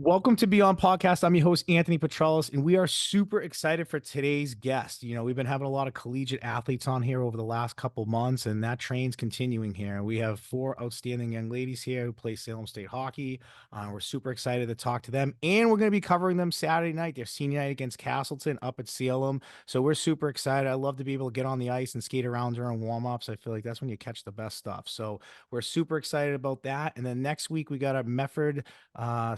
Welcome to Beyond Podcast. I'm your host, Anthony Petralis, and we are super excited for today's guest. We've been having a lot of collegiate athletes on here over the last couple months, and that train's continuing here. We have four outstanding young ladies here who play Salem State hockey. We're super excited to talk to them, and we're going to be covering them Saturday night. Their senior night against Castleton up at Salem. So we're super excited. I love to be able to get on the ice and skate around during warm-ups. I feel like that's when you catch the best stuff. So we're super excited about that. And then next week, we got a Mefford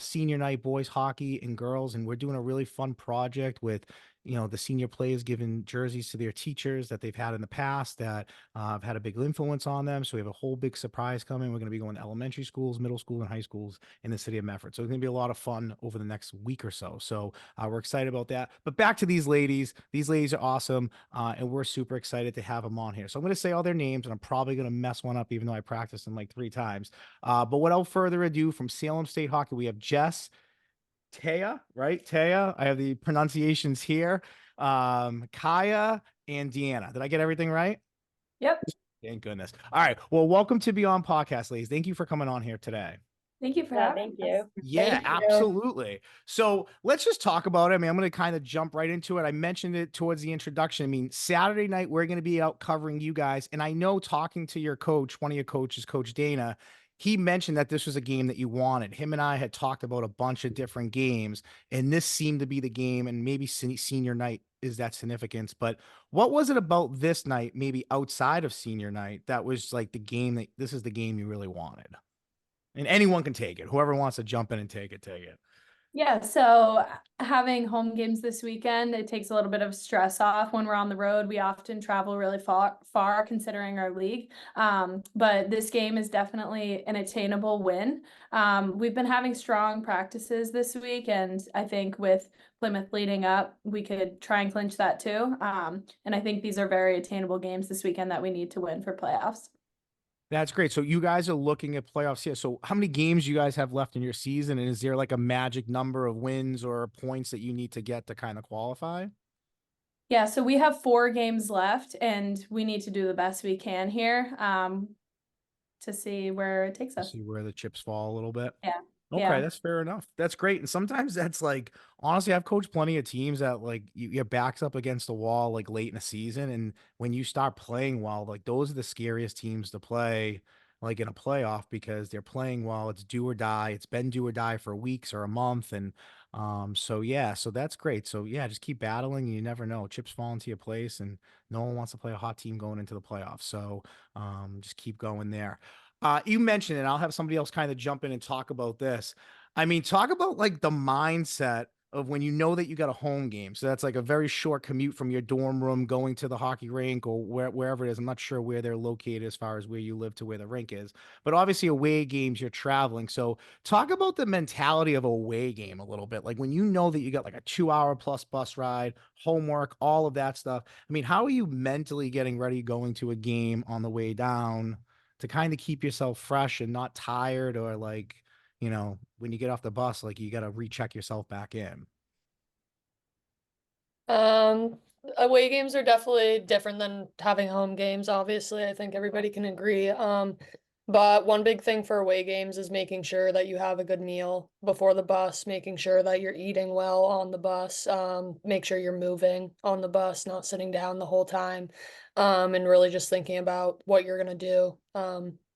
senior night boys hockey and girls, and we're doing a really fun project with the senior players giving jerseys to their teachers that they've had in the past that have had a big influence on them. So we have a whole big surprise coming. We're going to be going to elementary schools, middle school, and high schools in the city of Medford. So it's going to be a lot of fun over the next week or so. So we're excited about that. But back to these ladies. These ladies are awesome, and we're super excited to have them on here. So I'm going to say all their names, and I'm probably going to mess one up, even though I practiced them like 3 times. But without further ado, from Salem State Hockey, we have Jess, Taya, right? Taya. I have the pronunciations here. Kaya and Deanna. Did I get everything right? Yep. Thank goodness. All right. Well, welcome to Beyond Podcast, ladies. Thank you for coming on here today. Thank you for having us. Yeah, Thank you. absolutely. So let's just talk about it. I'm going to kind of jump right into it. I mentioned it towards the introduction. Saturday night, we're going to be out covering you guys. And I know talking to your coach, one of your coaches, Coach Dana, he mentioned that this was a game that you wanted. Him and I had talked about a bunch of different games, and this seemed to be the game, and maybe senior night is that significance. But what was it about this night, maybe outside of senior night, that was like the game that this is the game you really wanted? And anyone can take it. Whoever wants to jump in and take it, take it. Yeah, so having home games this weekend, it takes a little bit of stress off when we're on the road. We often travel really far considering our league. But this game is definitely an attainable win. We've been having strong practices this week, and I think with Plymouth leading up, we could try and clinch that too. And I think these are very attainable games this weekend that we need to win for playoffs. That's great. So you guys are looking at playoffs here. So how many games you guys have left in your season? And is there like a magic number of wins or points that you need to get to kind of qualify? Yeah, so we have 4 games left, and we need to do the best we can here to see where it takes us. See where the chips fall a little bit. Yeah. Okay, Yeah. that's fair enough. That's great. And sometimes that's like, honestly, I've coached plenty of teams that like your back's up against the wall like late in the season. And when you start playing well, like those are the scariest teams to play like in a playoff because they're playing well. It's do or die. It's been do or die for weeks or a month. And so yeah, so that's great. So yeah, just keep battling. You never know. Chips fall into your place and no one wants to play a hot team going into the playoffs. So just keep going there. You mentioned it. I'll have somebody else kind of jump in and talk about this. Talk about like the mindset of when you know that you got a home game. So that's like a very short commute from your dorm room going to the hockey rink or wherever it is. I'm not sure where they're located as far as where you live to where the rink is, but obviously away games, you're traveling. So talk about the mentality of a away game a little bit. Like when you know that you got like a 2 hour plus bus ride, homework, all of that stuff. How are you mentally getting ready going to a game on the way down to kind of keep yourself fresh and not tired or like, when you get off the bus, like you got to recheck yourself back in. Um, Away games are definitely different than having home games, obviously. I think everybody can agree. But one big thing for away games is making sure that you have a good meal before the bus, making sure that you're eating well on the bus, make sure you're moving on the bus, not sitting down the whole time, and really just thinking about what you're gonna do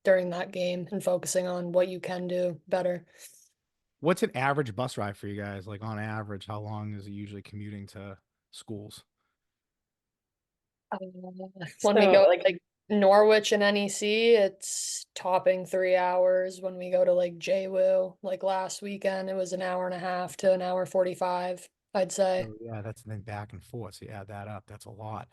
during that game and focusing on what you can do better. What's an average bus ride for you guys? Like on average, how long is it usually commuting to schools? Uh, when we go like Norwich and NEC, it's topping 3 hours. When we go to like JWU, like last weekend, it was an hour and a half to an hour 45, I'd say. Oh, yeah, that's then back and forth. So you add that up. That's a lot.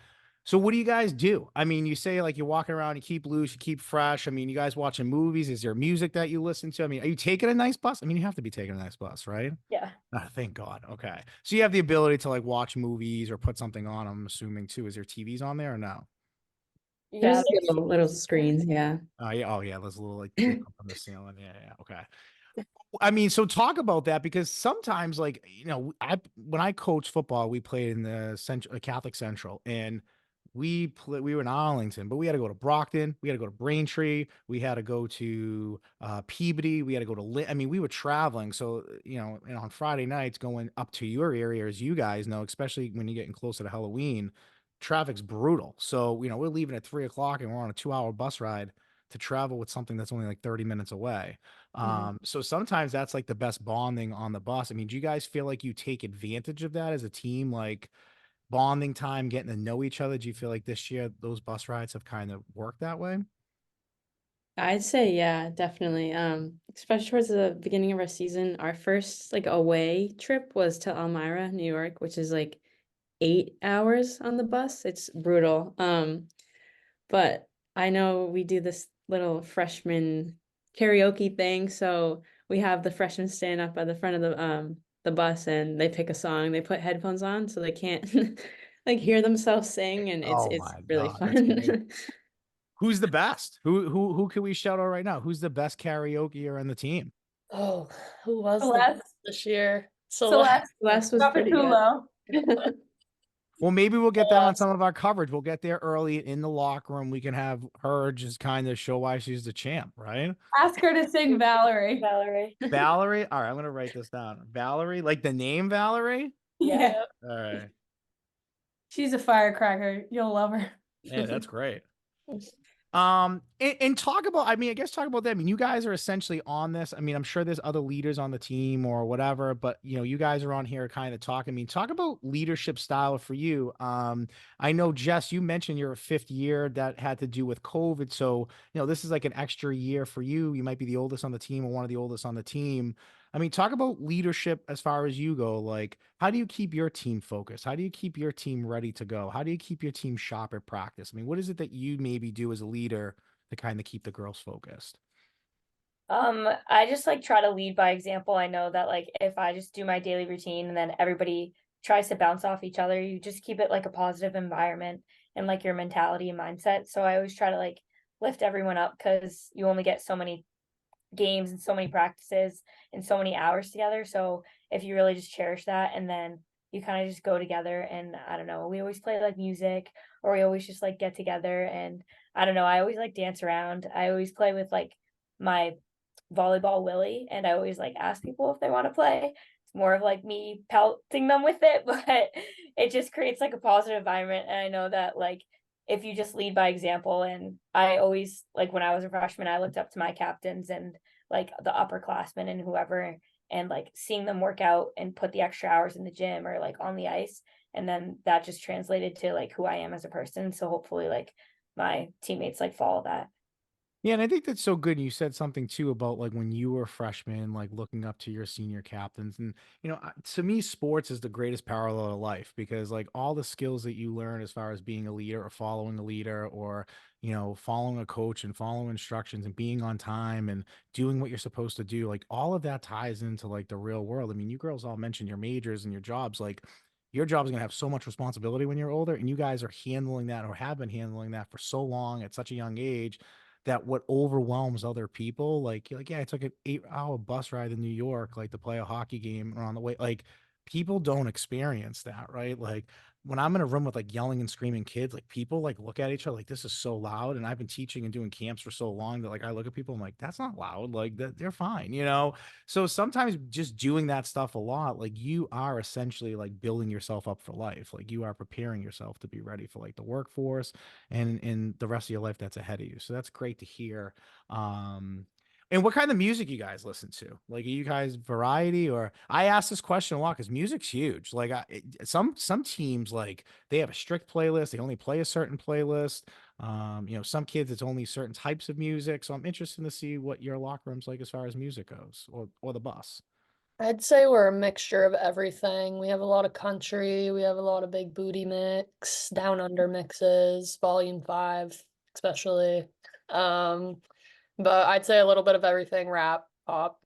So what do you guys do? You say like you're walking around, you keep loose, you keep fresh. You guys watching movies? Is there music that you listen to? Are you taking a nice bus? You have to be taking a nice bus, right? Yeah. Oh, thank God. Okay. So you have the ability to like watch movies or put something on, I'm assuming too. Is there TVs on there or no? Yeah. There's little screens, yeah. Oh yeah. Oh yeah. There's a little like up on the ceiling. Yeah. Yeah. Okay. So talk about that because sometimes like, when I coach football, we played in the Catholic Central and we were in Arlington, but we had to go to Brockton, we had to go to Braintree, we had to go to Peabody, we had to go to I mean, we were traveling. So, and on Friday nights going up to your area, as you guys know, especially when you're getting closer to Halloween, traffic's brutal. So, we're leaving at 3 o'clock and we're on a 2-hour bus ride to travel with something that's only like 30 minutes away. So sometimes that's like the best bonding on the bus. I mean, do you guys feel like you take advantage of that as a team, like bonding time, getting to know each other? Do you feel like this year those bus rides have kind of worked that way? I'd say, yeah, definitely. Especially towards the beginning of our season, our first like away trip was to Elmira, New York, which is like 8 hours on the bus. It's brutal. But I know we do this little freshman karaoke thing, so we have the freshmen stand up at the front of the bus and they pick a song, they put headphones on so they can't like hear themselves sing, and it's Oh it's my really God, that's great. fun. Who's the best? Who can we shout out right now? Who's the best karaokeer on the team? Oh, who was the Celeste. best this year? Celeste. Celeste was pretty good. Rapitulo. Well, maybe we'll get that on Yes. some of our coverage. We'll get there early in the locker room. We can have her just kind of show why she's the champ, right? Ask her to sing Valerie. Valerie. Valerie. All right, I'm gonna write this down. Valerie, like the name Valerie. Yeah. All right. She's a firecracker. You'll love her. Yeah, that's great. And talk about, I mean, I guess talk about that. I mean, you guys are essentially on this. I mean, I'm sure there's other leaders on the team or whatever, but you guys are on here kind of talking. I mean, talk about leadership style for you. I know, Jess, you mentioned you're a fifth year that had to do with COVID. So, this is like an extra year for you. You might be the oldest on the team or one of the oldest on the team. I mean, talk about leadership as far as you go. Like, how do you keep your team focused? How do you keep your team ready to go? How do you keep your team sharp at practice? I mean, what is it that you maybe do as a leader to kind of keep the girls focused? I just like try to lead by example. I know that like if I just do my daily routine and then everybody tries to bounce off each other, you just keep it like a positive environment and like your mentality and mindset. So I always try to like lift everyone up because you only get so many games and so many practices and so many hours together. So if you really just cherish that and then you kind of just go together and I don't know, we always play like music or we always just like get together and I don't know, I always like dance around. I always play with like my volleyball willy and I always like ask people if they want to play. It's more of like me pelting them with it, but it just creates like a positive environment. And I know that like if you just lead by example, and I always like when I was a freshman, I looked up to my captains and like the upperclassmen and whoever, and like seeing them work out and put the extra hours in the gym or like on the ice. And then that just translated to like who I am as a person. So hopefully like my teammates like follow that. Yeah, and I think that's so good. You said something too about like when you were a freshman, like looking up to your senior captains. And, to me, sports is the greatest parallel to life because like all the skills that you learn as far as being a leader or following a leader or, following a coach and following instructions and being on time and doing what you're supposed to do, like all of that ties into like the real world. I mean, you girls all mentioned your majors and your jobs. Like your job is going to have so much responsibility when you're older, and you guys are handling that or have been handling that for so long at such a young age that what overwhelms other people, like you're like, yeah, I took an 8-hour bus ride in New York, like to play a hockey game, and on the way, like people don't experience that, right? Like when I'm in a room with like yelling and screaming kids, like people like look at each other like this is so loud. And I've been teaching and doing camps for so long that like I look at people, I'm like, that's not loud, like that they're fine. So sometimes just doing that stuff a lot, like you are essentially like building yourself up for life. Like you are preparing yourself to be ready for like the workforce and in the rest of your life that's ahead of you. So that's great to hear. And what kind of music you guys listen to? Like, are you guys variety? Or I ask this question a lot because music's huge. Like, some teams like they have a strict playlist. They only play a certain playlist. Some kids it's only certain types of music. So I'm interested to see what your locker room's like as far as music goes, or the bus. I'd say we're a mixture of everything. We have a lot of country, we have a lot of big booty mix, down under mixes, volume 5, especially. But I'd say a little bit of everything, rap, pop,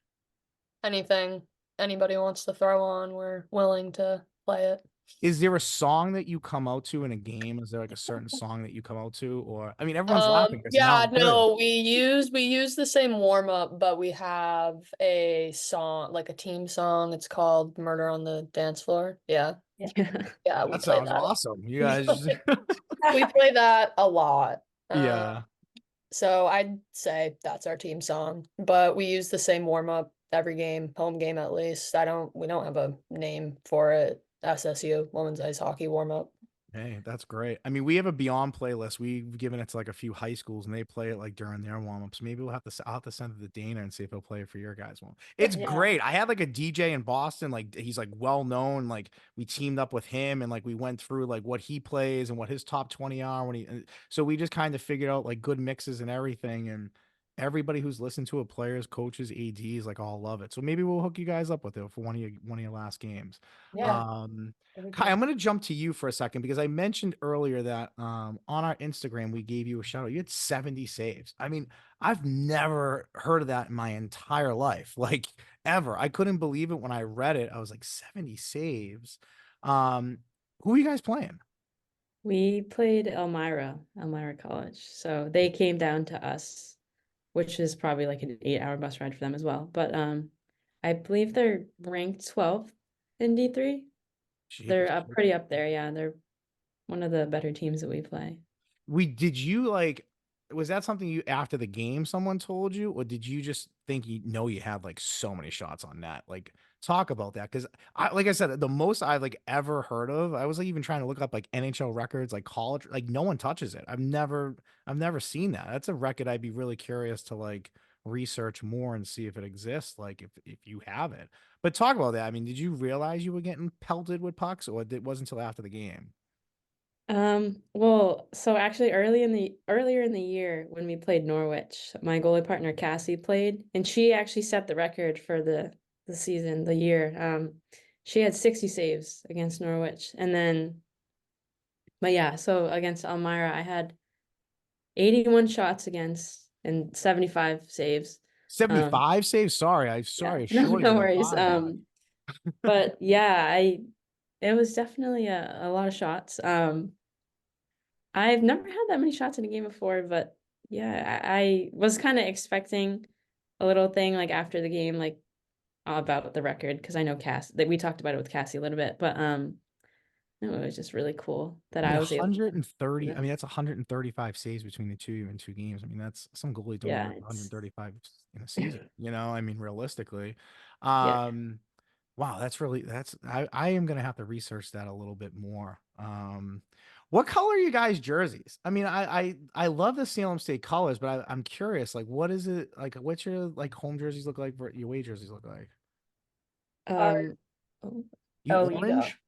anything anybody wants to throw on, we're willing to play it. Is there a song that you come out to in a game? Is there like a certain song that you come out to? Or I mean, everyone's laughing because now Yeah, I'm curious. no, we use the same warm up, but we have a song, like a team song. It's called Murder on the Dance Floor. Yeah. Yeah. Yeah, we That play sounds that. awesome. You guys, We play that a lot. yeah. So I'd say that's our team song, but we use the same warm up every game, home game at least. We don't have a name for it. SSU, Women's Ice Hockey warm up. Hey, that's great. I mean, we have a Beyond playlist. We've given it to like a few high schools, and they play it like during their warm ups. Maybe I'll have to send it to Dana and see if he'll play it for your guys' one. It's Yeah. great. I had like a DJ in Boston, like he's like well known. Like we teamed up with him, and like we went through like what he plays and what his top 20 are when he. So we just kind of figured out like good mixes and everything, and everybody who's listened to it, players, coaches, ads, like all love it. So maybe we'll hook you guys up with it for one of your last games. Yeah. Kai, I'm going to jump to you for a second because I mentioned earlier that on our Instagram, we gave you a shout out. You had 70 saves. I mean, I've never heard of that in my entire life, like ever. I couldn't believe it when I read it. I was like, 70 saves. Who are you guys playing? We played Elmira College. So they came down to us, which is probably like an 8-hour bus ride for them as well. But I believe they're ranked 12th in D3. They're Jeepers. pretty up there. Yeah, they're one of the better teams that we play. Did you like, was that something you after the game someone told you, or did you just think you had like so many shots on net? Like talk about that. Cause like I said, the most I've like ever heard of, I was like even trying to look up like NHL records, like college, like no one touches it. I've never seen that. That's a record I'd be really curious to like research more and see if it exists, like if you have it. But talk about that. I mean, did you realize you were getting pelted with pucks, or it wasn't until after the game? Well, so actually earlier in the year when we played Norwich, my goalie partner Cassie played, and she actually set the record for the season, the year. She had 60 saves against Norwich. And then but yeah, so against Elmira, I had 81 shots against and 75 saves. 75 saves. Sorry, Yeah, shorted no you by worries. 5. But yeah, it was definitely a lot of shots. I've never had that many shots in a game before, but yeah, I was kind of expecting a little thing like after the game, like about the record, because I know Cass that we talked about it with Cassie a little bit, but no, it was just really cool that I mean, I was able to do 130. I that. mean, that's 135 saves between the two of you in 2 games. I mean, that's some goalies don't Yeah, do it's 135 in a season, I mean, realistically. yeah. Wow, I am gonna have to research that a little bit more. What color are you guys' jerseys? I mean, I love the Salem State colors, but I'm curious, like, what is it like? What's your like home jerseys look like? Your away jerseys look like? Our Oh, You Oh, you go. orange?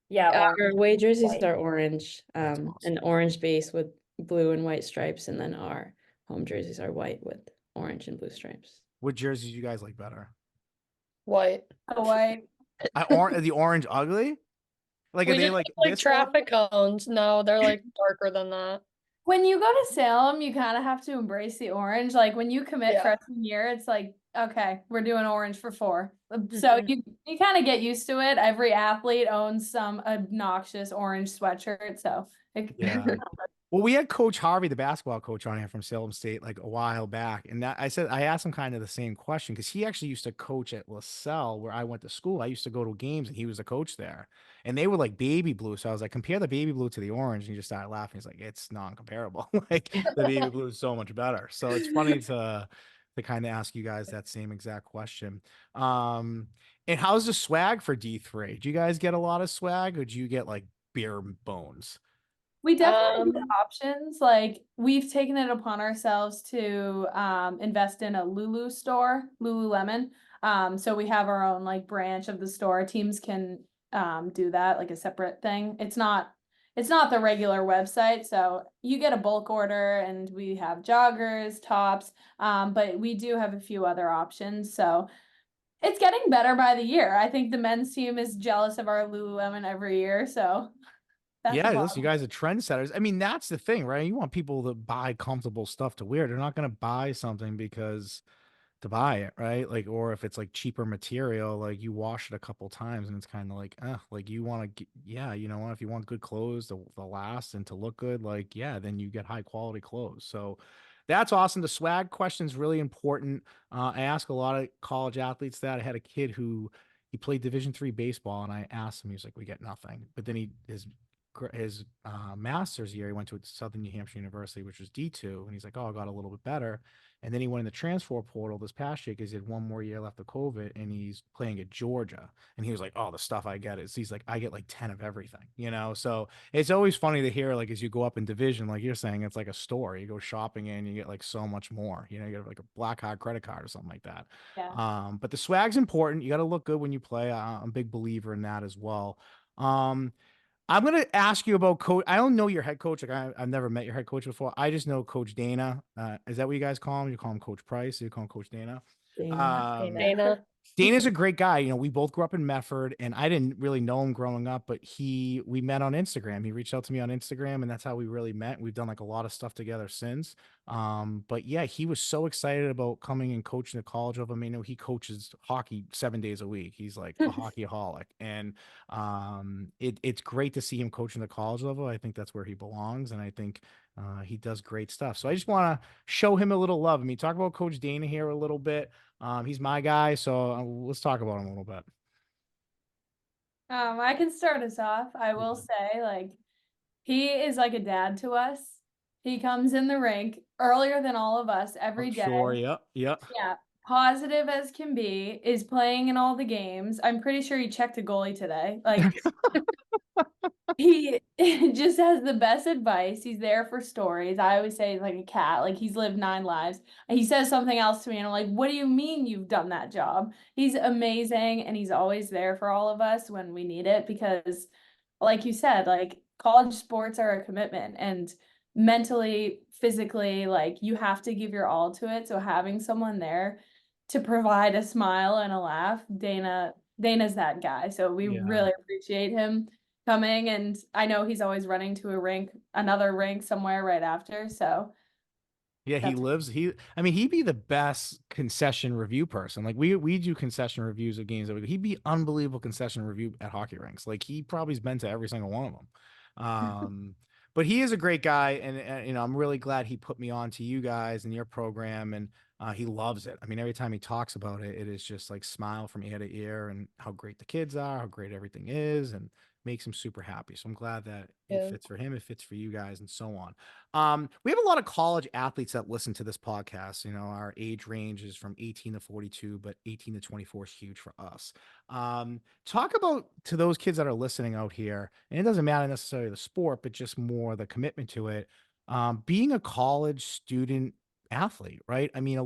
Yeah, our orange, away jerseys white. are orange, That's awesome. an orange base with blue and white stripes, and then our home jerseys are white with orange and blue stripes. What jerseys you guys like better? White. Oh, white. The orange ugly? Like, are We they just like have, like this color? traffic cones. No, they're like darker than that. When you go to Salem, you kind of have to embrace the orange. Like when you commit Yeah. freshman year, it's like, okay, we're doing orange for 4. So you kind of get used to it. Every athlete owns some obnoxious orange sweatshirt. So Yeah. Well, we had Coach Harvey, the basketball coach, on here from Salem State like a while back, and I asked him kind of the same question because he actually used to coach at LaSalle where I went to school. I used to go to games, and he was the coach there, and they were like baby blue. So I was like, compare the baby blue to the orange, and he just started laughing. He's like, it's non-comparable. Like the baby blue is so much better. So it's funny to kind of ask you guys that same exact question. And how's the swag for D3? Do you guys get a lot of swag, or do you get like bare bones? we definitely get Um, options. Like we've taken it upon ourselves to invest in a Lulu store, Lululemon. So we have our own like branch of the store. Teams can do that like a separate thing. It's not the regular website. So you get a bulk order and we have joggers, tops, but we do have a few other options. So it's getting better by the year. I think the men's team is jealous of our Lululemon every year. So that's a Yeah, listen, you positive. guys are trendsetters. I mean, that's the thing, right? You want people to buy comfortable stuff to wear. They're not going to buy something because to buy it, right? Like, or if it's like cheaper material, like you wash it a couple times and it's kind of like, like you want to, yeah, you know what? If you want good clothes to last and to look good, like, yeah, then you get high quality clothes. So that's awesome. The swag question is really important. I ask a lot of college athletes that. I had a kid who he played Division III baseball, and I asked him, he was like, "We get nothing." But then his master's year, he went to Southern New Hampshire University, which was D2, and he's like, "Oh, I got a little bit better." And then he went in the transfer portal this past year because he had one more year left of COVID, and he's playing at Georgia. And he was like, "Oh, the stuff I get is," he's like, "I get like 10 of everything, you know?" So it's always funny to hear, like, as you go up in division, like you're saying, it's like a store. You go shopping and you get like so much more. You know, you get like a black card credit card or something like that. Yeah. But the swag's important. You got to look good when you play. I'm a big believer in that as well. Um, I'm going to ask you about coach. I don't know your head coach. Like I've never met your head coach before. I just know Coach Dana. Is that what you guys call him? You call him Coach Price? You call him Coach Dana? Dana. Dana. Dana's a great guy. You know, we both grew up in Medford, and I didn't really know him growing up, but we met on Instagram. He reached out to me on Instagram, and that's how we really met. We've done like a lot of stuff together since. But yeah, he was so excited about coming and coaching the college of him. You know, he coaches hockey 7 days a week. He's like a hockeyaholic, and it's great to see him coaching the college level. I think that's where he belongs, and I think he does great stuff. So I just want to show him a little love. I mean, talk about Coach Dana here a little bit. He's my guy, so let's talk about him a little bit. I can start us off. I will say, like, he is like a dad to us. He comes in the rink earlier than all of us every day. Sure, yep. Yeah, positive as can be, is playing in all the games. I'm pretty sure he checked a goalie today. Like, he just has the best advice. He's there for stories. I always say he's like a cat. Like, he's lived 9 lives. He says something else to me, and I'm like, "What do you mean you've done that job?" He's amazing, and he's always there for all of us when we need it because, like you said, like college sports are a commitment, and mentally, physically, like you have to give your all to it. So having someone there to provide a smile and a laugh, Dana's that guy. So we Yeah. really appreciate him coming, and I know he's always running to another rink somewhere right after. So Yeah, I mean, he'd be the best concession review person. Like we do concession reviews of games he'd be unbelievable concession review at hockey rinks. Like he probably's been to every single one of them. But he is a great guy, and you know, I'm really glad he put me on to you guys and your program, and he loves it. I mean, every time he talks about it, it is just like smile from ear to ear, and how great the kids are, how great everything is, and makes him super happy. So I'm glad that it Yeah. fits for him, it fits for you guys, and so on. We have a lot of college athletes that listen to this podcast. You know, our age range is from 18 to 42, but 18 to 24 is huge for us. Talk about to those kids that are listening out here, and it doesn't matter necessarily the sport, but just more the commitment to it. Being a college student athlete, right? I mean,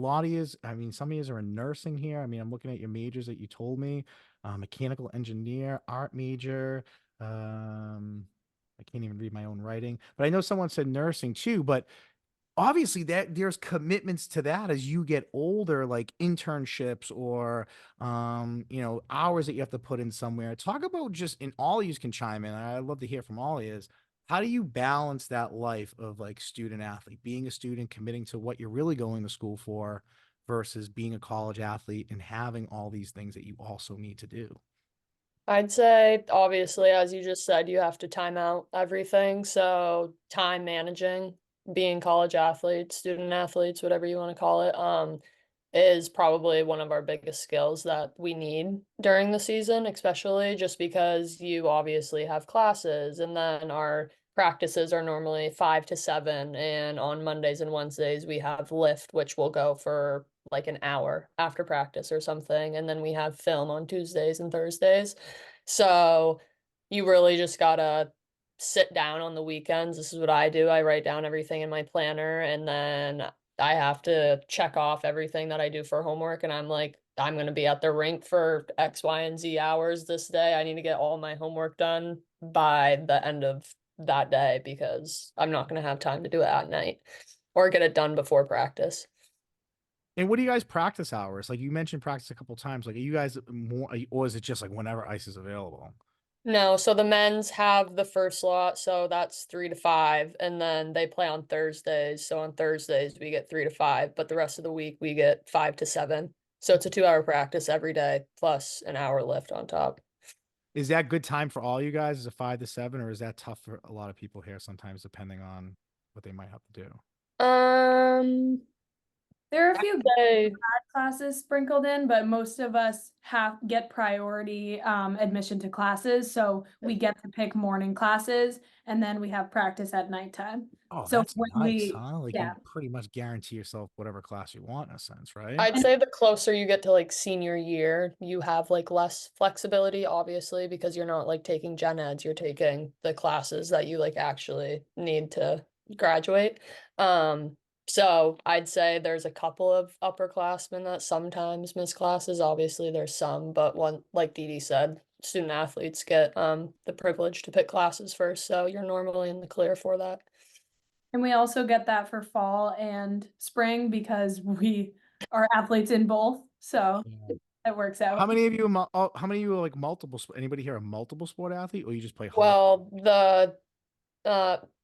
some of you are in nursing here. I mean, I'm looking at your majors that you told me, mechanical engineer, art major, I can't even read my own writing, but I know someone said nursing too. But obviously that there's commitments to that as you get older, like internships or you know, hours that you have to put in somewhere. Talk about just, and all of you can chime in. I'd love to hear from all of you. How do you balance that life of like student athlete, being a student, committing to what you're really going to school for versus being a college athlete and having all these things that you also need to do? I'd say, obviously, as you just said, you have to time out everything. So time managing, being college athletes, student athletes, whatever you want to call it, is probably one of our biggest skills that we need during the season, especially just because you obviously have classes, and then our practices are normally 5 to 7, and on Mondays and Wednesdays we have lift, which will go for like an hour after practice or something, and then we have film on Tuesdays and Thursdays. So you really just gotta sit down on the weekends. This is what I do. I write down everything in my planner, and then I have to check off everything that I do for homework, and I'm like, I'm going to be at the rink for X, Y, and Z hours this day. I need to get all my homework done by the end of that day because I'm not going to have time to do it at night or get it done before practice. And what do you guys practice hours? Like you mentioned practice a couple times. Like, are you guys more, or is it just like whenever ice is available? No, so the men's have the first slot, so that's 3 to 5, and then they play on Thursdays. So on Thursdays we get 3 to 5, but the rest of the week we get 5 to 7. So it's a 2-hour practice every day plus an hour lift on top. Is that good time for all you guys? Is it 5 to 7, or is that tough for a lot of people here sometimes, depending on what they might have to do? There are a few Say classes sprinkled in, but most of us get priority admission to classes. So we get to pick morning classes and then we have practice at nighttime. Oh, So that's when nice, huh? Like yeah. you pretty much guarantee yourself whatever class you want in a sense, right? I'd say the closer you get to like senior year, you have like less flexibility, obviously, because you're not like taking gen eds, you're taking the classes that you like actually need to graduate. So I'd say there's a couple of upperclassmen that sometimes miss classes. Obviously, there's some, but one, like Dee Dee said, student athletes get the privilege to pick classes first, so you're normally in the clear for that. And we also get that for fall and spring because we are athletes in both. So Yeah. it works out. How many of you, how many of you are like multiple? Anybody here a multiple sport athlete, or you just play hockey? Well,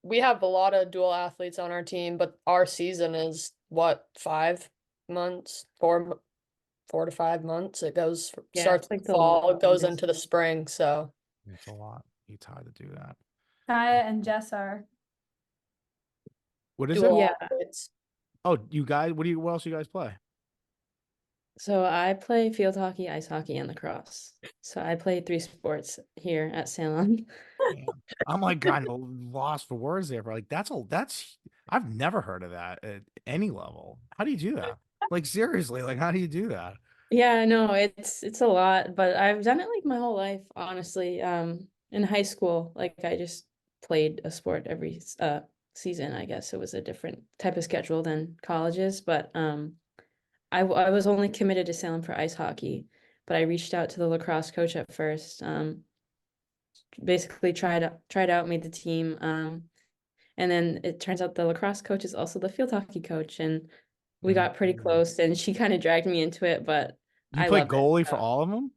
we have a lot of dual athletes on our team, but our season is what, 5 months, 4 to 5 months. It goes Yeah, starts it's like in the fall, it goes longest. into the spring. So It's a lot. You tired to do that. Kaya and Jess are. What is dual it? Yeah. athletes. Oh, you guys, what else you guys play? So I play field hockey, ice hockey, and lacrosse. So I play 3 sports here at Salem. Damn. I'm like kind of lost for words there, but like that's I've never heard of that at any level. How do you do that? Like seriously, like how do you do that? Yeah, no, it's a lot, but I've done it like my whole life, honestly. In high school, like I just played a sport every season. I guess it was a different type of schedule than colleges, but I was only committed to Salem for ice hockey, but I reached out to the lacrosse coach at first. Basically tried out, made the team. And then it turns out the lacrosse coach is also the field hockey coach, and we got pretty close, and she kind of dragged me into it, but You I play love it. goalie for So all of them?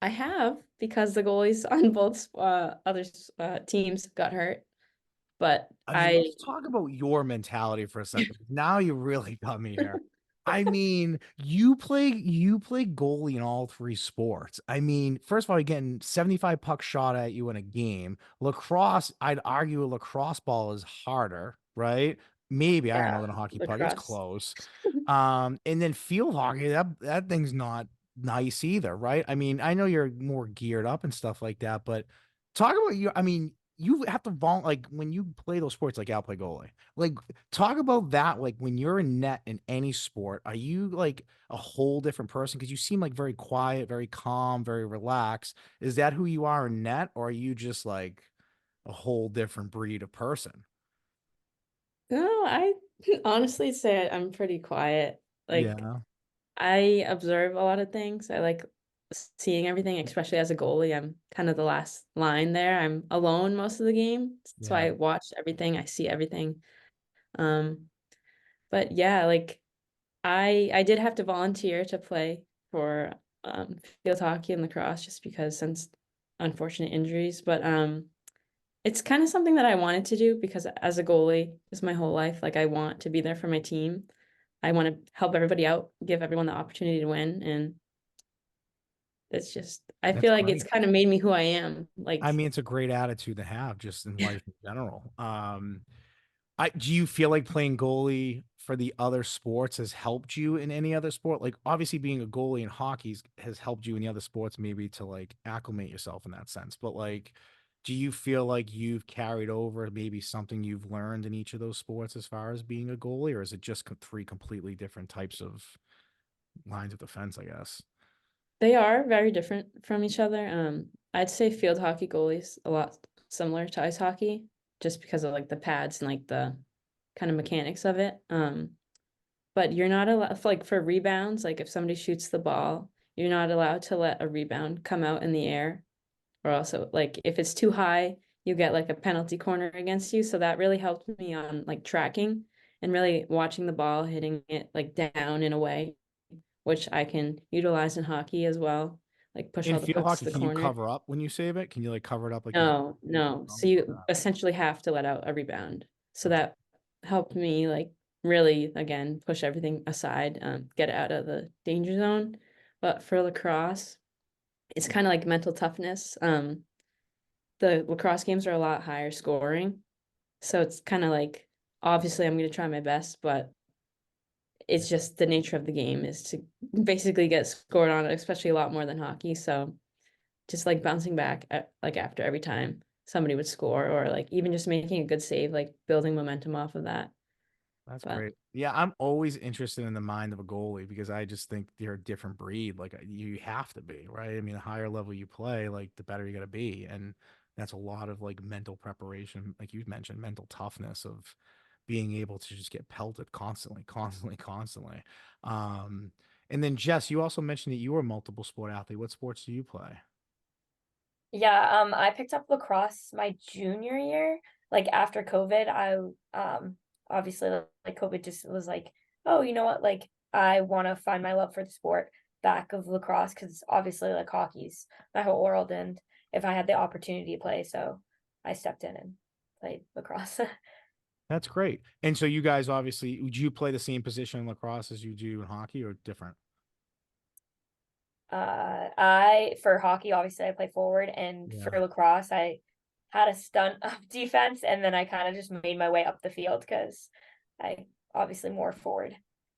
I have, because the goalies on both other teams got hurt, but I mean, I let's talk about your mentality for a second. Now you really got me here. I mean, you play goalie in all three sports. I mean, first of all, you're getting 75 pucks shot at you in a game. Lacrosse, I'd argue a lacrosse ball is harder, right? Maybe, I don't yeah, know, than a hockey puck. It's lacrosse. close. And then field hockey, that thing's not nice either, right? I mean, I know you're more geared up and stuff like that, but talk about you. I mean, you have to like when you play those sports, like I'll play goalie. Like, talk about that. Like when you're in net in any sport, are you like a whole different person? Because you seem like very quiet, very calm, very relaxed. Is that who you are in net, or are you just like a whole different breed of person? No, I honestly say I'm pretty quiet. Like Yeah. I observe a lot of things. I like seeing everything, especially as a goalie. I'm kind of the last line there. I'm alone most of the game, so Yeah. I watch everything. I see everything. Um, but yeah, like I did have to volunteer to play for field hockey and lacrosse just because since unfortunate injuries. But it's kind of something that I wanted to do because as a goalie, just my whole life, like I want to be there for my team. I want to help everybody out, give everyone the opportunity to win, and it's just I That's feel like it's great. kind of made me who I am. I Like mean, it's a great attitude to have just in life in general. Do you feel like playing goalie for the other sports has helped you in any other sport? Like obviously being a goalie in hockey has helped you in the other sports maybe to like acclimate yourself in that sense. But like, do you feel like you've carried over maybe something you've learned in each of those sports as far as being a goalie, or is it just three completely different types of lines of defense, I guess? they are very different from each other. I'd say field hockey goalies a lot similar to ice hockey, just because of like the pads and like the kind of mechanics of it. But you're not allowed like for rebounds, like if somebody shoots the ball, you're not allowed to let a rebound come out in the air. Or also like if it's too high, you get like a penalty corner against you. So that really helped me on like tracking and really watching the ball, hitting it like down in a way, which I can utilize in hockey as well. like push In all the field pucks hockey, to the can you corner. cover up when you save it? Can you like cover it up like No, no. So you Okay. essentially have to let out a rebound. So that helped me like really again push everything aside, get out of the danger zone. But for lacrosse, it's kind of like mental toughness. The lacrosse games are a lot higher scoring. So it's kind of like obviously I'm gonna try my best, but it's just the nature of the game is to basically get scored on, especially a lot more than hockey. So just like bouncing back like after every time somebody would score or like even just making a good save, like building momentum off of that. That's But great. Yeah, I'm always interested in the mind of a goalie because I just think they're a different breed. Like you have to be, right? I mean, the higher level you play, like the better you got to be, and that's a lot of like mental preparation, like you mentioned, mental toughness of being able to just get pelted constantly, constantly, constantly. Um, and then Jess, you also mentioned that you were a multiple sport athlete. What sports do you play? Yeah, I picked up lacrosse my junior year, like after COVID. Obviously like COVID just was like, oh, you know what? Like I want to find my love for the sport back of lacrosse because obviously like hockey's my whole world, and if I had the opportunity to play, so I stepped in and played lacrosse. That's great. And so you guys obviously, would you play the same position in lacrosse as you do in hockey or different? I for hockey, obviously I play forward, and for Yeah. lacrosse, I had a stunt of defense, and then I kind of just made my way up the field because I obviously more forward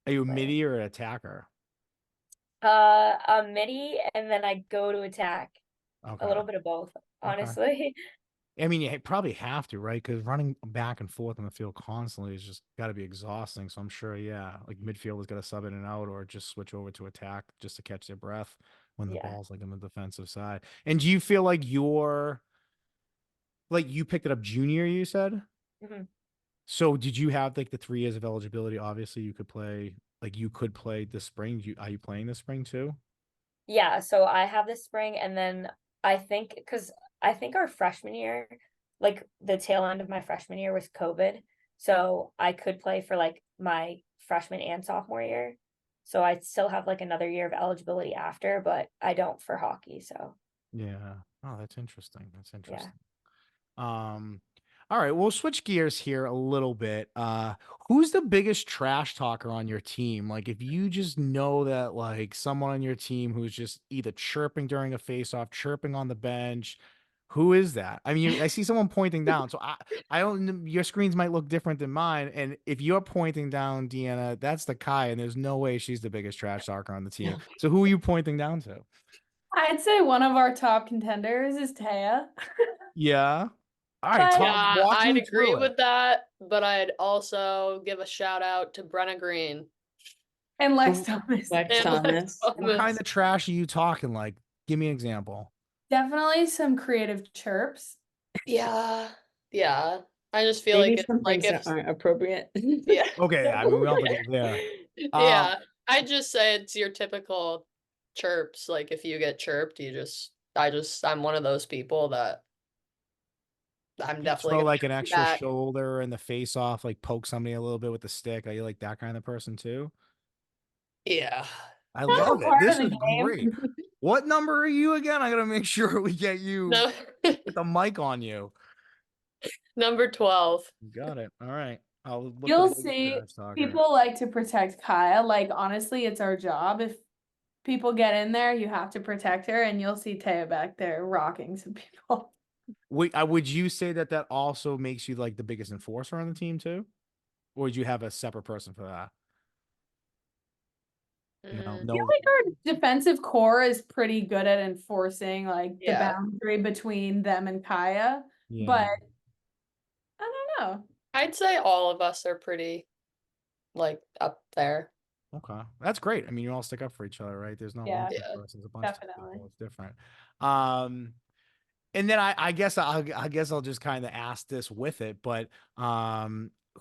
Are you a player. midi or an attacker? A midi, and then I go to attack. A Okay. little bit of both, Okay. honestly. I mean, you probably have to, right? Because running back and forth on the field constantly is just got to be exhausting. So I'm sure, yeah, like midfielders got to sub in and out or just switch over to attack just to catch their breath when the Yeah. ball's like on the defensive side. And do you feel like like you picked it up junior, you said? Mhm. So did you have like the 3 years of eligibility? Obviously, you could play, like you could play this spring. Are you playing this spring too? Yeah, so I have this spring, and then because I think our freshman year, like the tail end of my freshman year was COVID. So I could play for like my freshman and sophomore year. So I still have like another year of eligibility after, but I don't for hockey. So Yeah. Oh, that's interesting. That's yeah. interesting. All right, we'll switch gears here a little bit. Who's the biggest trash talker on your team? Like if you just know that like someone on your team who's just either chirping during a face-off, chirping on the bench, who is that? I mean, I see someone pointing down, so I don't, your screens might look different than mine. And if you're pointing down, Deanna, that's the Kai, and there's no way she's the biggest trash talker on the team. So who are you pointing down to? I'd say one of our top contenders is Taya. Yeah. All right, But talk, Yeah, walk I'd me agree through it. with that, but I'd also give a shout out to Brenna Green and Lex So Thomas. Lex and Lex Thomas. what kind Thomas. of trash are you talking? Like, give me an example. Definitely some creative chirps. Yeah, yeah. I just feel like Maybe it's some like things if that aren't appropriate. yeah, Okay, I mean, we don't have to get there. yeah. I'd just say it's your typical chirps. Like if you get chirped, I'm one of those people that I'm You definitely throw gonna like an chirp you extra back. shoulder in the face off, like poke somebody a little bit with the stick. Are you like that kind of person too? Yeah. I That's love a it. part of This the is great. game. What number are you again? I gotta make sure we get you No, with the mic on you. number 12. Got it. All right. I'll look for You'll the biggest see trash talker. people like to protect Kaya. Like honestly, it's our job. If people get in there, you have to protect her, and you'll see Taya back there rocking some people. Wait, would you say that that also makes you like the biggest enforcer on the team too? Or would you have a separate person for that? No, Mm, I feel no. like our defensive core is pretty good at enforcing like the yeah. boundary between them and Kaya, Yeah. but I don't know. I'd say all of us are pretty like up there. Okay. That's great. I mean, you all stick up for each other, right? There's not one Yeah, type Yeah. of person, it's a bunch of definitely. people. It's different. Um, and then I guess I guess I'll just kind of ask this with it, but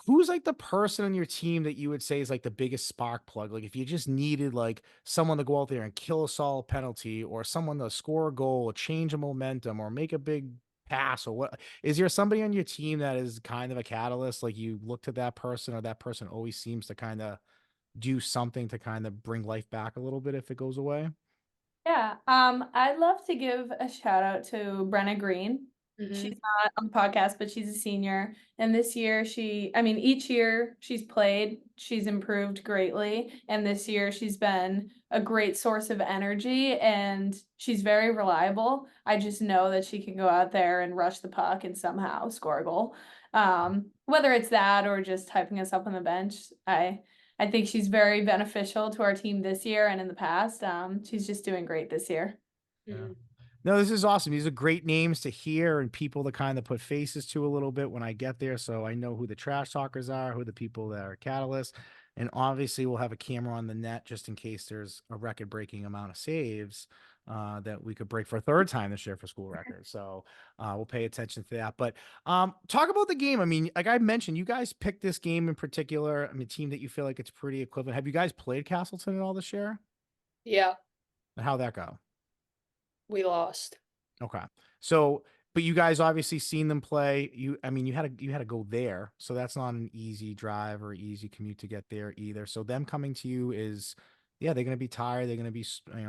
who's like the person on your team that you would say is like the biggest spark plug? Like if you just needed like someone to go out there and kill a solid penalty or someone to score a goal or change a momentum or make a big pass or what, is there somebody on your team that is kind of a catalyst? Like you look to that person or that person always seems to kind of do something to kind of bring life back a little bit if it goes away? Yeah, I'd love to give a shout out to Brenna Green. She's not on the podcast, but she's a senior. And this year each year she's played, she's improved greatly. And this year she's been a great source of energy and she's very reliable. I just know that she can go out there and rush the puck and somehow score a goal. Whether it's that or just typing us up on the bench, I think she's very beneficial to our team this year and in the past. She's just doing great this year. Yeah. No, this is awesome. These are great names to hear and people to kind of put faces to a little bit when I get there. So I know who the trash talkers are, who the people that are catalysts. And obviously we'll have a camera on the net just in case there's a record breaking amount of saves that we could break for a third time this year for school records. So we'll pay attention to that. But talk about the game. I mean, like I mentioned, you guys picked this game in particular. I mean, a team that you feel like it's pretty equivalent. Have you guys played Castleton at all this year? Yeah, And how'd that go? we lost. Okay. So, but you guys obviously seen them play. I mean, you had to go there, so that's not an easy drive or easy commute to get there either. So them coming to you is, yeah, they're gonna be tired. They're gonna be,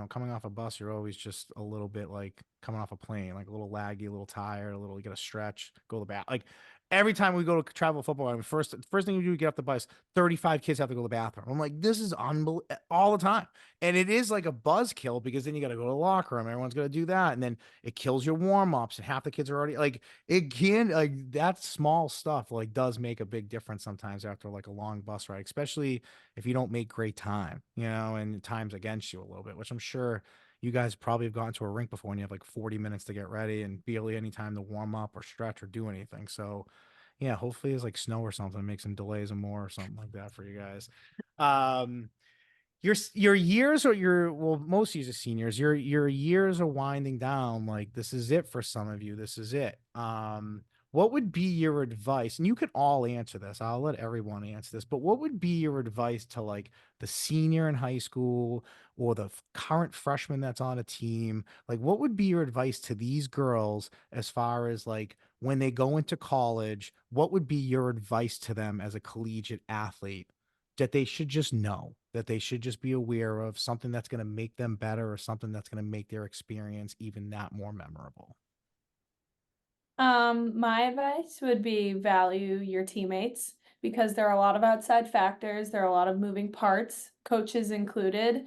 coming off a bus. You're always just a little bit like coming off a plane, like a little laggy, a little tired, a little. You got to stretch, go to the bath. Like every time we go to travel football, I mean, first thing we do, get off the bus. 35 kids have to go to the bathroom. I'm like, this is unbelievable all the time, and it is like a buzzkill because then you got to go to the locker room. Everyone's gonna do that, and then it kills your warm-ups and half the kids are already like it can like that small stuff like does make a big difference sometimes after like a long bus ride, especially if you don't make great time, and time's against you a little bit, which I'm sure you guys probably have gone to a rink before and you have like 40 minutes to get ready and barely any time to warm up or stretch or do anything. So yeah, hopefully it's like snow or something, make some delays and more or something like that for you guys. um your years or well, most of you are seniors, your years are winding down. Like this is it for some of you. This is it. What would be your advice? And you can all answer this. I'll let everyone answer this, but what would be your advice to like the senior in high school or the current freshman that's on a team? Like, what would be your advice to these girls as far as like when they go into college? What would be your advice to them as a collegiate athlete that they should just know, that they should just be aware of something that's going to make them better or something that's going to make their experience even that more memorable? My advice would be value your teammates because there are a lot of outside factors, there are a lot of moving parts, coaches included.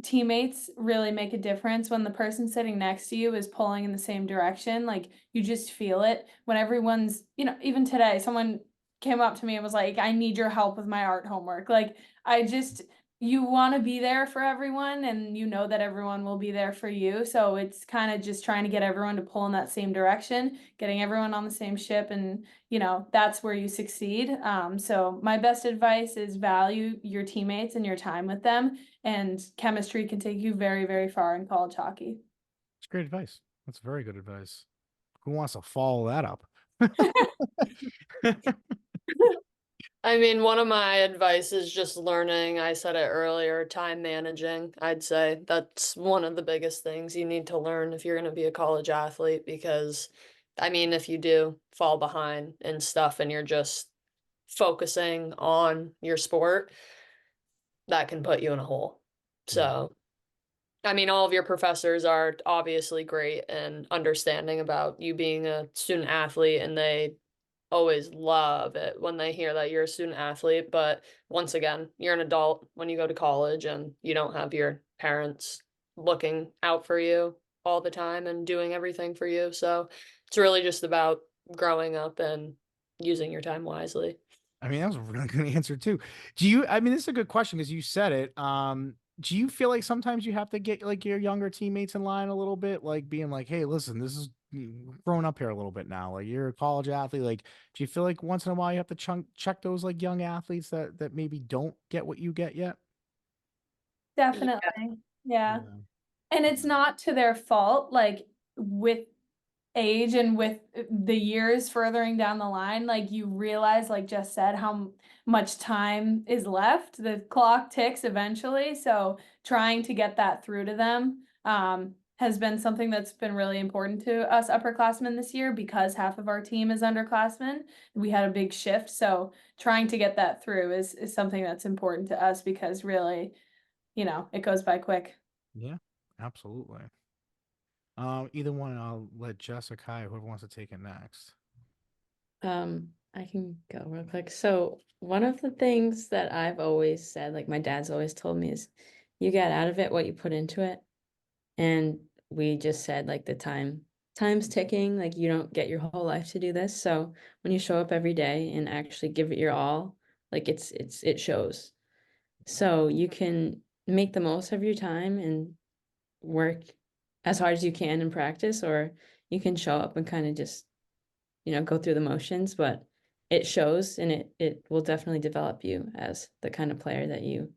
Teammates really make a difference when the person sitting next to you is pulling in the same direction. Like you just feel it when everyone's, even today, someone came up to me and was like, I need your help with my art homework. Like you want to be there for everyone and you know that everyone will be there for you. So it's kind of just trying to get everyone to pull in that same direction, getting everyone on the same ship. And, that's where you succeed. So my best advice is value your teammates and your time with them. And chemistry can take you very, very far in college hockey. It's great advice. That's very good advice. Who wants to follow that up? I mean, one of my advice is just learning. I said it earlier, time managing. I'd say that's one of the biggest things you need to learn if you're going to be a college athlete, because I mean, if you do fall behind and stuff and you're just focusing on your sport, that can put you in a hole. So, I mean, all of your professors are obviously great and understanding about you being a student athlete, and they always love it when they hear that you're a student athlete. But once again, you're an adult when you go to college and you don't have your parents looking out for you all the time and doing everything for you. So it's really just about growing up and using your time wisely. I mean, that was a really good answer too. I mean, this is a good question because you said it. Do you feel like sometimes you have to get like your younger teammates in line a little bit, like being like, hey, listen, this is growing up here a little bit now. Like you're a college athlete. Like, do you feel like once in a while you have to check those like young athletes that maybe don't get what you get yet? Definitely. Yeah. And it's not to their fault, like with age and with the years furthering down the line, like you realize, like Jess said, how much time is left. The clock ticks eventually. So trying to get that through to them has been something that's been really important to us upperclassmen this year because half of our team is underclassmen. We had a big shift. So trying to get that through is something that's important to us because really, it goes by quick. Yeah. Absolutely. Either one, I'll let Jessica, whoever wants to take it next. I can go real quick. So one of the things that I've always said, like my dad's always told me, is you get out of it what you put into it. And we just said like time's ticking, like you don't get your whole life to do this. So when you show up every day and actually give it your all, like it shows. So you can make the most of your time and work as hard as you can in practice, or you can show up and kind of just, go through the motions, but it shows and it will definitely develop you as the kind of player that you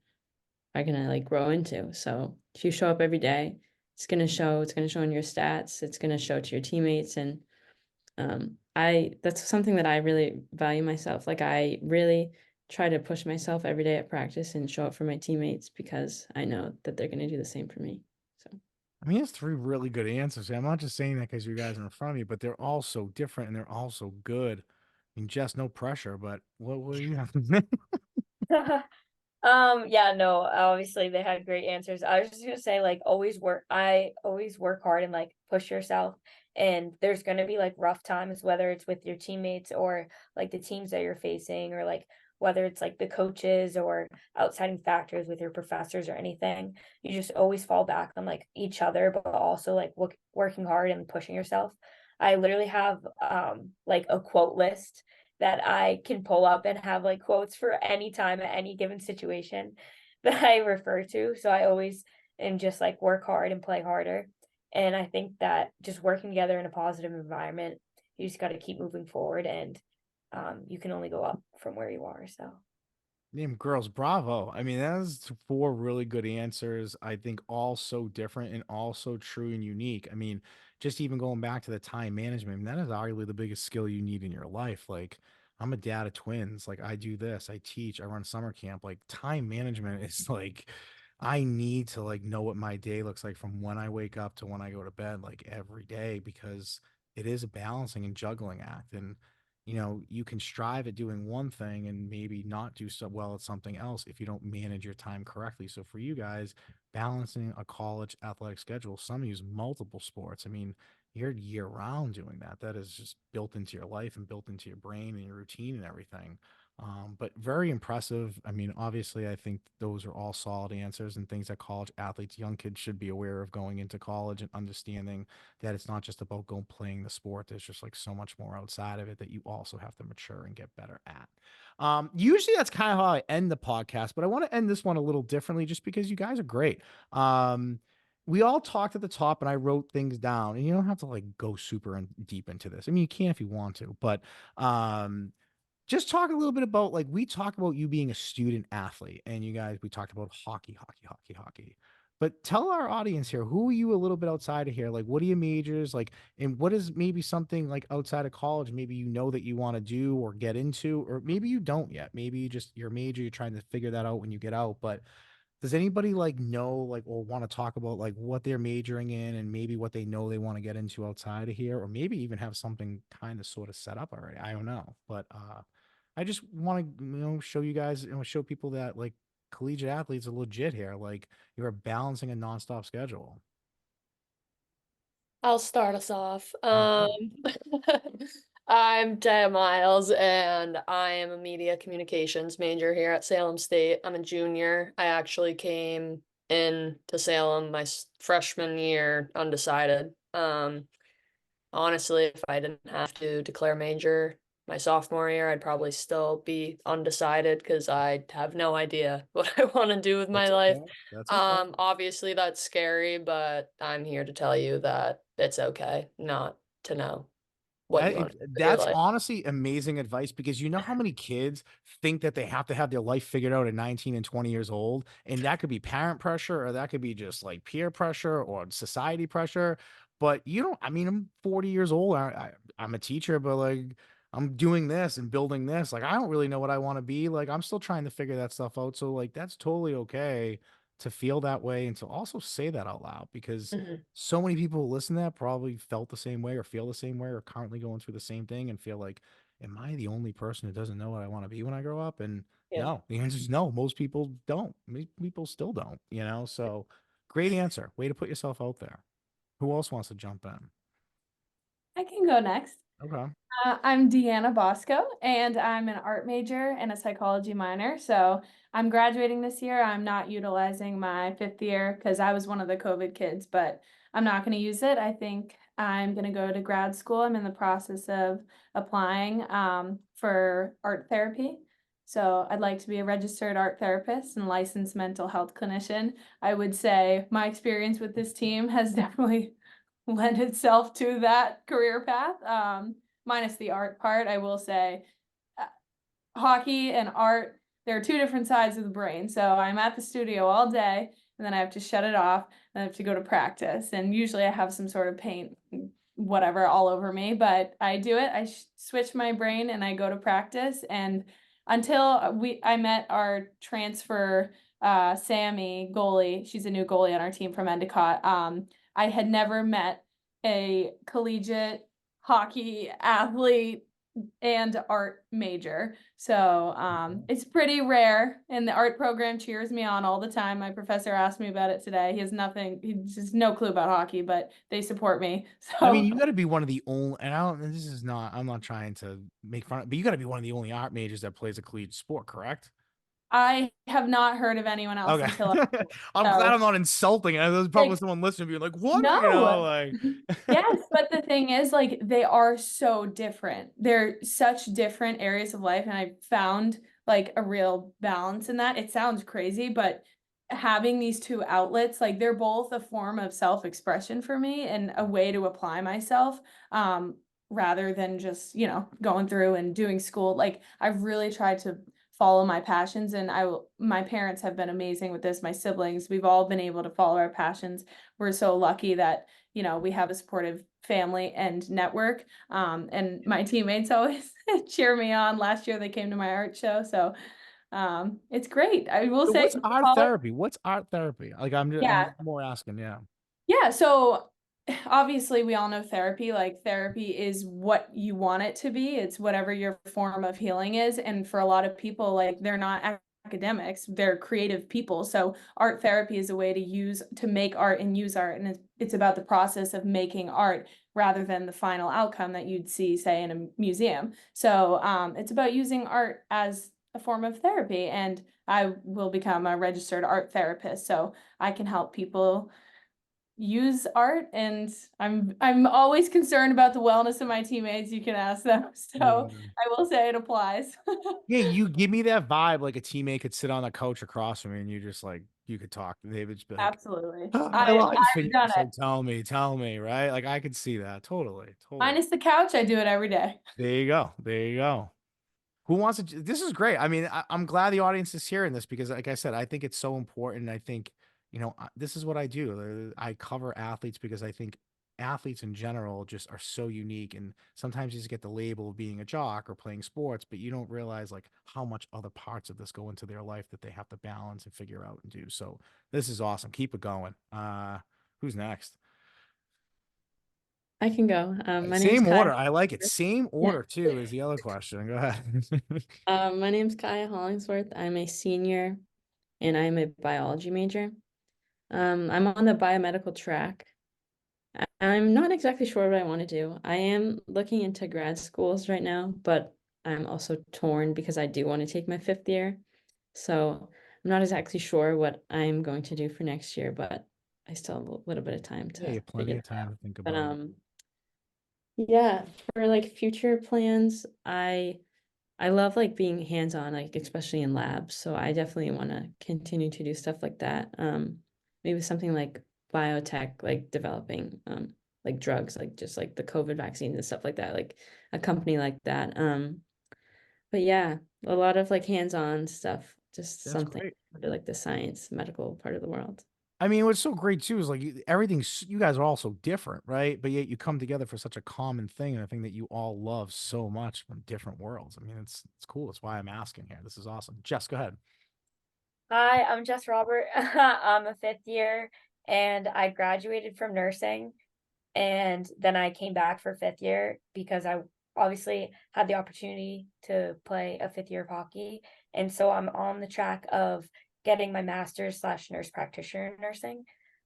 are gonna like grow into. So if you show up every day, it's gonna show in your stats, it's gonna show to your teammates. And I that's something that I really value myself. Like I really try to push myself every day at practice and show up for my teammates because I know that they're gonna do the same for me. So I mean, it's three really good answers. I'm not just saying that because you guys are in front of me, but they're all so different and they're all so good. I mean, just no pressure, but what do you have to say? Yeah, no, obviously they had great answers. I was just gonna say, like, I always work hard and like push yourself. And there's gonna be like rough times, whether it's with your teammates or like the teams that you're facing, or like whether it's like the coaches or outside factors with your professors or anything. You just always fall back on like each other, but also like working hard and pushing yourself. I literally have like a quote list that I can pull up and have like quotes for any time at any given situation that I refer to. So I always am just like work hard and play harder. And I think that just working together in a positive environment, you just got to keep moving forward, and you can only go up from where you are. So Name girls, bravo. I mean, that's four really good answers. I think all so different and all so true and unique. I mean, just even going back to the time management, I mean, that is arguably the biggest skill you need in your life. Like, I'm a dad of twins. Like, I do this, I teach, I run summer camp. Like, time management is like, I need to like know what my day looks like from when I wake up to when I go to bed, like every day, because it is a balancing and juggling act. And you can strive at doing one thing and maybe not do so well at something else if you don't manage your time correctly. So for you guys, balancing a college athletic schedule, some use multiple sports. I mean, you're year round doing that. That is just built into your life and built into your brain and your routine and everything. But very impressive. I mean, obviously, I think those are all solid answers and things that college athletes, young kids should be aware of going into college and understanding that it's not just about going playing the sport. There's just like so much more outside of it that you also have to mature and get better at. Usually that's kind of how I end the podcast, but I want to end this one a little differently just because you guys are great. We all talked at the top and I wrote things down, and you don't have to like go super deep into this. I mean, you can if you want to, but just talk a little bit about like we talk about you being a student athlete, and you guys we talked about hockey. But tell our audience here, who are you a little bit outside of here? Like, what are your majors? Like, and what is maybe something like outside of college, maybe that you want to do or get into, or maybe you don't yet. Maybe you just your major, you're trying to figure that out when you get out. But does anybody like know like or want to talk about like what they're majoring in and maybe what they know they want to get into outside of here, or maybe even have something kind of sort of set up already? I don't know. But I just want to, show you guys, show people that like collegiate athletes are legit here. Like you're balancing a nonstop schedule. I'll start us off. Okay. I'm Taya Miles, and I am a media communications major here at Salem State. I'm a junior. I actually came in to Salem my freshman year undecided. Honestly, if I didn't have to declare major my sophomore year, I'd probably still be undecided because I have no idea what I want to do with my That's life. okay. That's okay. Obviously that's scary, but I'm here to tell you that it's okay not to know what you want to do with your That's life. honestly amazing advice, because you know how many kids think that they have to have their life figured out at 19 and 20 years old, and that could be parent pressure or that could be just like peer pressure or society pressure. But you don't, I mean, I'm 40 years old. I'm a teacher, but like I'm doing this and building this. Like I don't really know what I want to be. Like I'm still trying to figure that stuff out. So like that's totally okay to feel that way and to also say that out loud, because Mhm. so many people who listen to that probably felt the same way or feel the same way or currently going through the same thing and feel like, am I the only person who doesn't know what I want to be when I grow up? And Yeah. no, the answer is no. Most people don't. Most people still don't, so Great answer. Way to put yourself out there. Who else wants to jump in? I can go next. Okay. I'm Deanna Bosco, and I'm an art major and a psychology minor. So I'm graduating this year. I'm not utilizing my 5th year because I was one of the COVID kids, but I'm not going to use it. I think I'm going to go to grad school. I'm in the process of applying for art therapy. So I'd like to be a registered art therapist and licensed mental health clinician. I would say my experience with this team has definitely lend itself to that career path. Minus the art part, I will say hockey and art, they're two different sides of the brain. So I'm at the studio all day and then I have to shut it off and I have to go to practice. And usually I have some sort of paint, whatever, all over me, but I do it. I switch my brain and I go to practice. And until I met our transfer, Sammy goalie, she's a new goalie on our team from Endicott. I had never met a collegiate hockey athlete and art major. So it's pretty rare, and the art program cheers me on all the time. My professor asked me about it today. He has no clue about hockey, but they support me. I mean, So you got to be one of the only, and I'm not trying to make fun of, but you got to be one of the only art majors that plays a collegiate sport, correct? I have not heard of anyone else Okay. until I'm glad I'm not insulting. And there's probably like, someone listening being like, what? no. Like. Yes, but the thing is, like, they are so different. They're such different areas of life, and I found like a real balance in that. It sounds crazy, but having these two outlets, like, they're both a form of self-expression for me and a way to apply myself, rather than just, going through and doing school. Like, I've really tried to follow my passions, and my parents have been amazing with this. My siblings, we've all been able to follow our passions. We're so lucky that we have a supportive family and network. And my teammates always cheer me on. Last year they came to my art show. So it's great. I will So say what's art therapy? What's art therapy? Like I'm yeah. more asking, yeah. Yeah, so obviously we all know therapy. Like, therapy is what you want it to be. It's whatever your form of healing is. And for a lot of people, like, they're not academics, they're creative people. So art therapy is a way to make art and use art. And it's about the process of making art rather than the final outcome that you'd see, say, in a museum. So it's about using art as a form of therapy. And I will become a registered art therapist. So I can help people use art, and I'm always concerned about the wellness of my teammates. You can ask them. So Yeah. I will say it applies. Yeah, you give me that vibe like a teammate could sit on the couch across from me and you just like you could talk. They would just be like, Absolutely. "Oh, my I've life," and you're done just it. like, tell me, right? Like I could see that totally. Minus the couch, I do it every day. There you go. There you go. Who wants to? This is great. I mean, I'm glad the audience is hearing this because, like I said, I think it's so important. I think, this is what I do. I cover athletes because I think athletes in general just are so unique. And sometimes you just get the label of being a jock or playing sports, but you don't realize like how much other parts of this go into their life that they have to balance and figure out and do. So this is awesome. Keep it going. Who's next? I can go. My name's Same order. Kai. I like it. Same Yeah. order too is the other question. Go ahead. My name's Kaya Hollingsworth. I'm a senior and I'm a biology major. I'm on the biomedical track. I'm not exactly sure what I want to do. I am looking into grad schools right now, but I'm also torn because I do want to take my 5th year. So I'm not exactly sure what I'm going to do for next year, but I still have a little bit of time Yeah, to you have plenty figure of that time out. to think But about it. yeah, for like future plans, I love like being hands-on, like especially in labs. So I definitely want to continue to do stuff like that. Maybe something like biotech, like developing like drugs, like just like the COVID vaccines and stuff like that, like a company like that. But yeah, a lot of like hands-on stuff, just That's something great. for like the science, medical part of the world. I mean, what's so great too is like everything's you guys are all so different, right? But yet you come together for such a common thing and a thing that you all love so much from different worlds. I mean, it's cool. That's why I'm asking here. This is awesome. Jess, go ahead. Hi, I'm Jess Robert. I'm a 5th year and I graduated from nursing, and then I came back for 5th year because I obviously had the opportunity to play a 5th year of hockey. And so I'm on the track of getting my master's/nurse practitioner in nursing.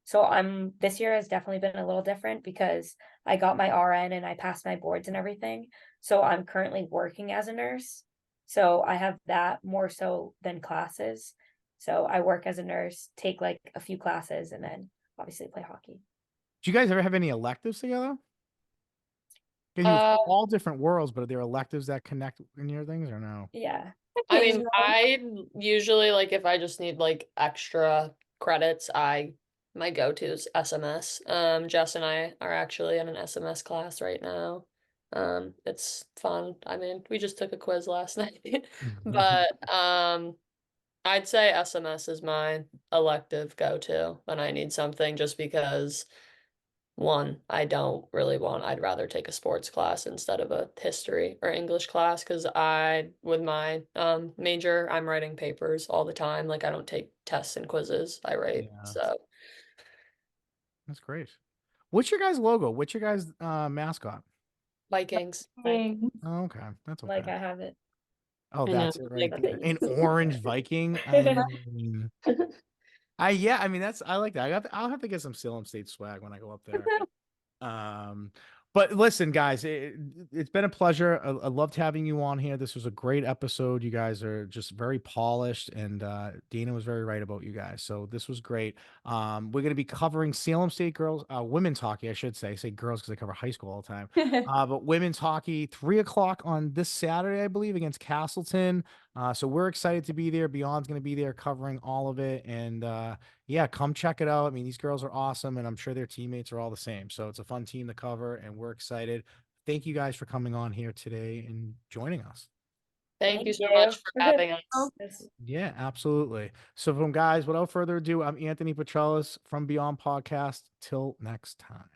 So this year has definitely been a little different because I got my RN and I passed my boards and everything. So I'm currently working as a nurse. So I have that more so than classes. So I work as a nurse, take like a few classes, and then obviously play hockey. Do you guys ever have any electives together? 'Cause you're Uh, all different worlds, but are there electives that connect in your things or no? Yeah. I mean, Occasionally. I usually like if I just need like extra credits, my go-to is SMS. Jess and I are actually in an SMS class right now. It's fun. I mean, we just took a quiz last night. But I'd say SMS is my elective go-to when I need something just because one, I'd rather take a sports class instead of a history or English class because with my major, I'm writing papers all the time. Like I don't take tests and quizzes, I write. Yeah, So that's great. What's your guys' logo? What's your guys' mascot? Vikings. Dang. Oh, okay, that's okay. Like I have it. Oh, I know, that's it right like- there. An orange Viking. I mean, I mean I like that. I'll have to get some Salem State swag when I go up there. But listen, guys, it's been a pleasure. I loved having you on here. This was a great episode. You guys are just very polished, and Dana was very right about you guys. So this was great. We're going to be covering Salem State girls, women's hockey, I should say. I say girls because I cover high school all the time. But women's hockey, 3 o'clock on this Saturday, I believe, against Castleton. So we're excited to be there. Beyond's going to be there covering all of it, and yeah, come check it out. I mean, these girls are awesome, and I'm sure their teammates are all the same. So it's a fun team to cover, and we're excited. Thank you guys for coming on here today and joining us. Thank you Thank so much you. for having us. Yeah, absolutely. So from guys, without further ado, I'm Anthony Petrellis from Beyond Podcast. Till next time.